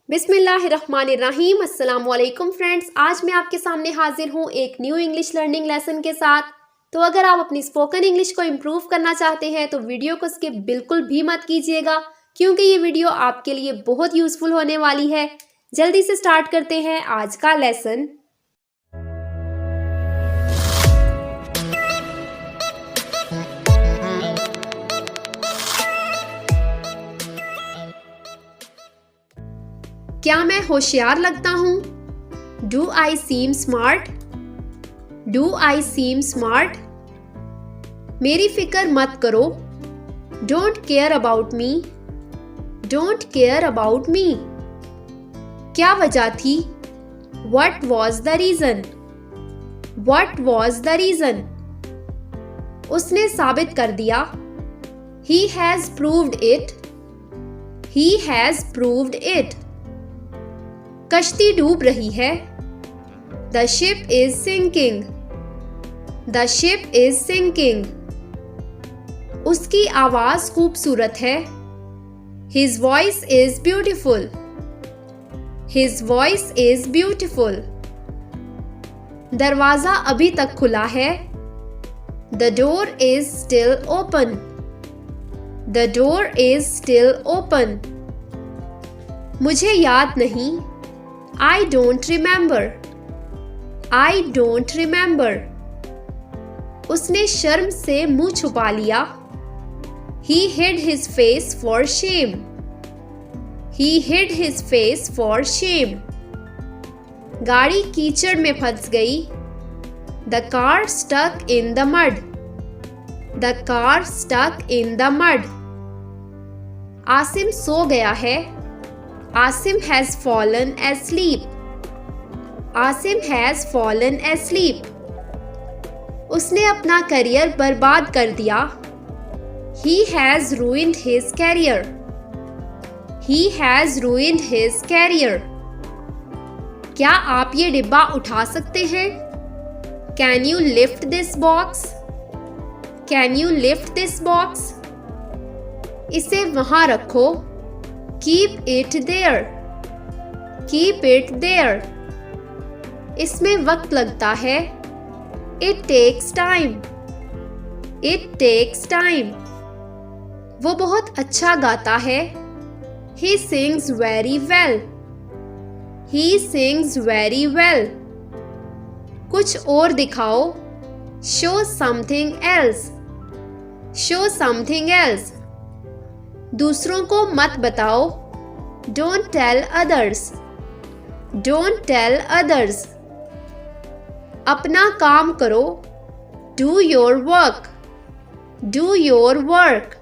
बिस्मिल्लाहिर्रहमानिर्रहीम। अस्सलाम वालेकुम फ्रेंड्स, आज मैं आपके सामने हाजिर हूँ एक न्यू इंग्लिश लर्निंग लेसन के साथ। तो अगर आप अपनी स्पोकन इंग्लिश को इम्प्रूव करना चाहते हैं तो वीडियो को स्किप बिल्कुल भी मत कीजिएगा, क्योंकि ये वीडियो आपके लिए बहुत यूजफुल होने वाली है। जल्दी से स्टार्ट करते हैं आज का लेसन। क्या मैं होशियार लगता हूँ? Do I seem smart? Do I seem smart? मेरी फिक्र मत करो। Don't care about me. Don't care about me. क्या वजह थी? What was the reason? What was the reason? उसने साबित कर दिया। He has proved it. He has proved it. कश्ती डूब रही है। The ship is sinking. The ship is sinking. उसकी आवाज खूबसूरत है। His voice is beautiful. His voice is beautiful. दरवाजा अभी तक खुला है। The door is still open. The door is still open. मुझे याद नहीं। I don't remember. I don't remember. उसने शर्म से मुंह छुपा लिया। He hid his face for shame. He hid his face for shame. गाड़ी कीचड़ में फंस गई। The car stuck in the mud. The car stuck in the mud. Asim सो गया है। Asim has fallen asleep. Asim has fallen asleep. उसने अपना career बर्बाद कर दिया। He has ruined his career. He has ruined his career. क्या आप ये डिब्बा उठा सकते हैं? Can you lift this box? Can you lift this box? इसे वहां रखो। Keep it there. Keep it there. इसमें वक्त लगता है। It takes time. It takes time. वो बहुत अच्छा गाता है। He sings very well. He sings very well. कुछ और दिखाओ। Show something else. Show something else. दूसरों को मत बताओ। Don't tell others. Don't tell others. अपना काम करो। Do your work. Do your work.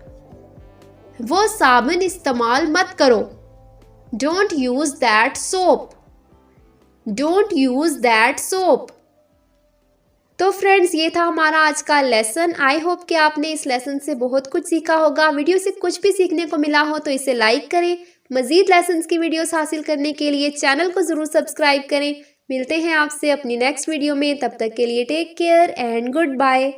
वो साबुन इस्तेमाल मत करो। Don't use that soap. Don't use that soap. तो फ्रेंड्स, ये था हमारा आज का लेसन। आई होप कि आपने इस लेसन से बहुत कुछ सीखा होगा। वीडियो से कुछ भी सीखने को मिला हो तो इसे लाइक करें। मज़ीद लेसन्स की वीडियोस हासिल करने के लिए चैनल को ज़रूर सब्सक्राइब करें। मिलते हैं आपसे अपनी नेक्स्ट वीडियो में। तब तक के लिए take care and good bye.